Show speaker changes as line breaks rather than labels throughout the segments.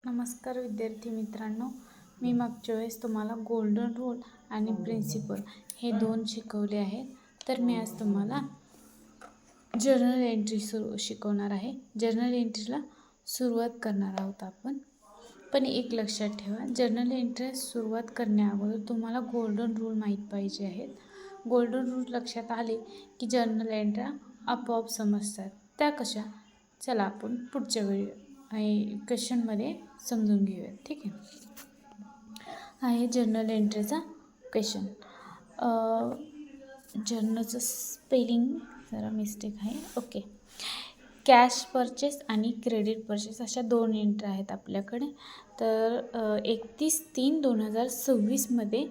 नमस्कार विद्यार्थी मित्रांनो, मी मागच्या वेळेस तुम्हाला गोल्डन रूल आणि प्रिन्सिपल हे दोन शिकवले आहेत. तर मी आज तुम्हाला जर्नल एंट्री शिकवणार आहे. जर्नल एंट्रीला सुरुवात करणार आहोत आपण. पण एक लक्षात ठेवा, जर्नल एंट्री सुरुवात करण्याअगोदर तुम्हाला गोल्डन रूल माहीत पाहिजे आहेत. गोल्डन रूल लक्षात आले की जर्नल एंट्र्या आपोआप समजतात. त्या कशा? चला आपण पुढच्या क्वेश्चनमध्ये समजून घेऊया. ठीक आहे जर्नल एंट्रीचा क्वेश्चन. जर्नलचं स्पेलिंग जरा मिस्टेक आहे. ओके, कॅश परचेस आणि क्रेडिट परचेस अशा दोन एंट्री आहेत आपल्याकडे. तर 31/3/2026 मध्ये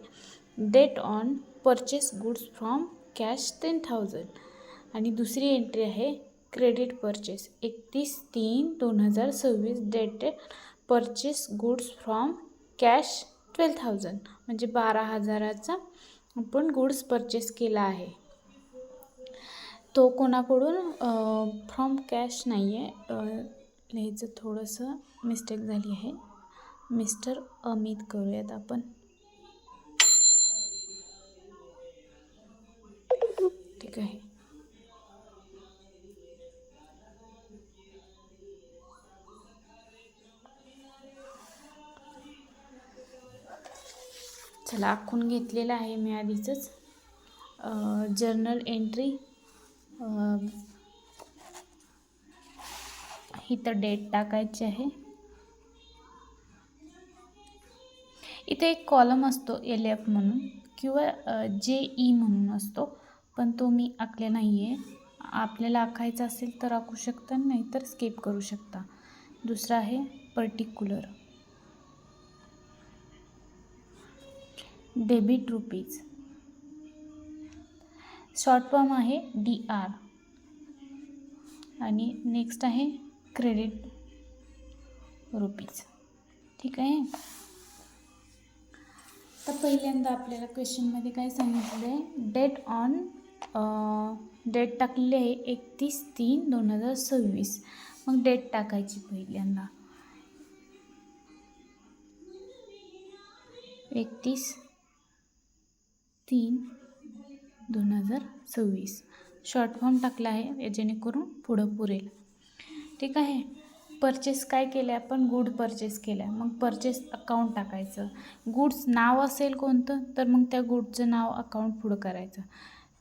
date on purchase goods from cash 10,000 आणि दुसरी एंट्री आहे credit purchase 31/3/2026 dated purchase goods from cash 12,000 म्हणजे 12,000चा आपण गुड्स परचेस केला आहे. तो कोणाकडून? फ्रॉम कॅश नाही आहे, लिहायचं थोडंसं मिस्टेक झाली आहे. मिस्टर अमित करूयात आपण. ठीक आहे. चला, आखून घेतलेलं आहे मी आधीच. जर्नल एंट्री इथं डेट टाकायची आहे. इथे एक कॉलम असतो LF म्हणून किंवा JE म्हणून असतो, पण तो मी आखले नाही आहे. आपल्याला आखायचा असेल तर आखू शकता, नाही तर स्किप करू शकता. दुसरा आहे particular, debit rupees, short form आहे DR आणि नेक्स्ट आहे क्रेडिट रुपीज. ठीक आहे. तर पहिल्यांदा आपल्याला क्वेश्चनमध्ये काय सांगितलं आहे? डेट टाकलेली आहे 31/3/2026. मग डेट टाकायची पहिल्यांदा 31/3/2026. शॉर्ट फॉर्म टाकला आहे जेणेकरून पुढं पुरेल. ठीक आहे. परचेस काय केलं आपण? गुड परचेस केलं. मग परचेस अकाउंट टाकायचं. गुड्स नाव असेल कोणतं तर मग त्या गुडचं नाव अकाउंट पुढं करायचं.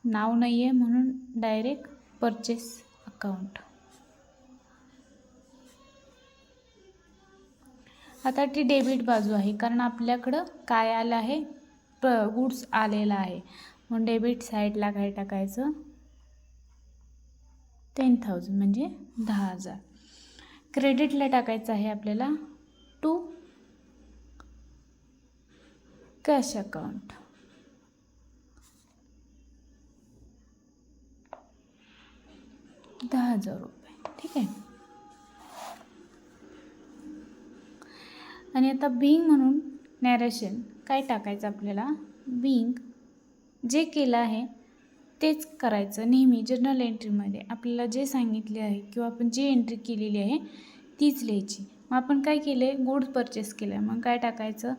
नाव नाही आहे म्हणून डायरेक्ट परचेस अकाउंट. आता ती डेबिट बाजू आहे कारण आपल्याकडं काय आलं आहे? गुड्स आलेला आहे. म्हणून डेबिट साईडला काय टाकायचं? 10,000 म्हणजे 10,000. क्रेडिटला टाकायचं आहे आपल्याला टू कॅश अकाउंट. ₹10,000. ठीक आहे. आणि आता बिंग म्हणून नॅरेशन काय टाकायचं आपल्याला? बिंग जे केलं आहे तेच करायचं. नेहमी जर्नल एंट्रीमध्ये आपल्याला जे सांगितले आहे किंवा आपण जी एंट्री केलेली आहे तीच लिहायची. मग आपण काय केले? गुड्स परचेस केलं. मग काय टाकायचं?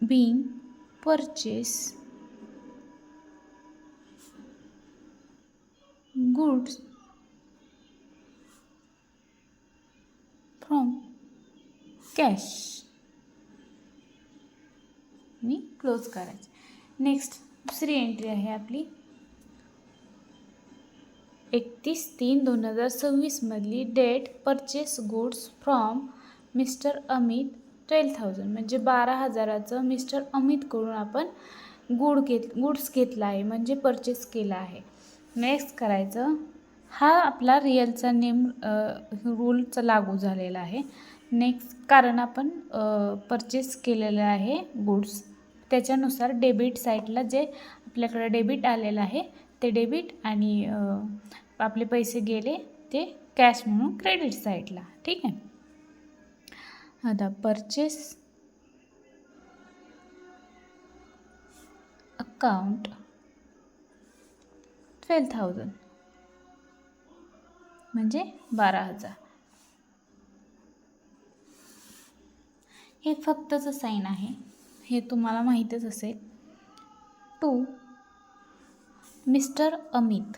Being purchase goods from cash आणि क्लोज करायचं. नेक्स्ट दुसरी एंट्री आहे आपली 31/3/2026 मधली date purchase goods from mister Amit 12,000 म्हणजे 12,000चं मिस्टर अमितकडून आपण गुड्स घेतला आहे म्हणजे परचेस केला आहे. नेक्स्ट करायचं. हा आपला रिअलचा नेम रूलचा लागू झालेला आहे. नेक्स्ट कारण आपण परचेस केलेलं आहे गुड्स, त्याच्यानुसार डेबिट साईडला जे आपल्याकडे डेबिट आलेलं आहे ते डेबिट आणि आपले पैसे गेले ते कॅश म्हणून क्रेडिट साईडला. ठीक आहे. आता परचेस अकाउंट 12,000 म्हणजे 12,000. हे फक्तचं साईन आहे, हे तुम्हाला माहीतच असेल. To mister Amit.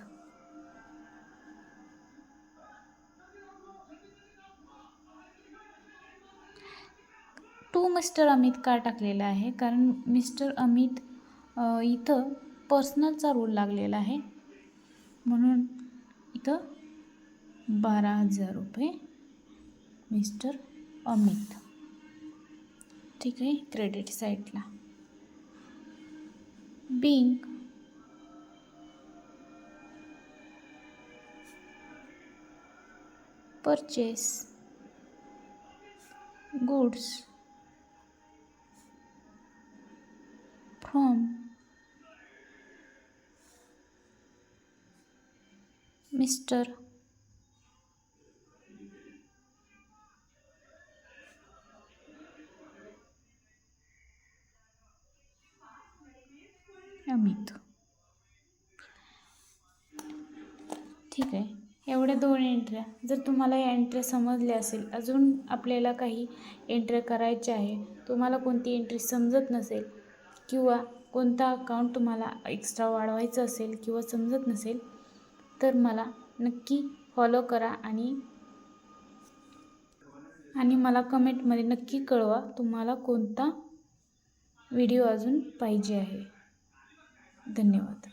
To mister Amit का टाकलेलं आहे? कारण मिस्टर अमित इथं पर्सनलचा रूल लागलेला आहे, म्हणून इथं 12,000 रुपये मिस्टर अमित. ठीक आहे, क्रेडिट साईडला. Being purchase goods from mister Amit. ठीक आहे, एवढ्या 2 एंट्र्या. जर तुम्हाला या एंट्र्या समजल्या असेल, अजून आपल्याला काही एंट्र्या करायच्या आहे, तुम्हाला कोणती एंट्री समजत नसेल किंवा कोणता अकाउंट तुम्हाला एक्स्ट्रा वाढवायचं असेल किंवा समजत नसेल, तर मला नक्की फॉलो करा आणि मला कमेंटमध्ये नक्की कळवा तुम्हाला कोणता व्हिडिओ अजून पाहिजे आहे. धन्यवाद.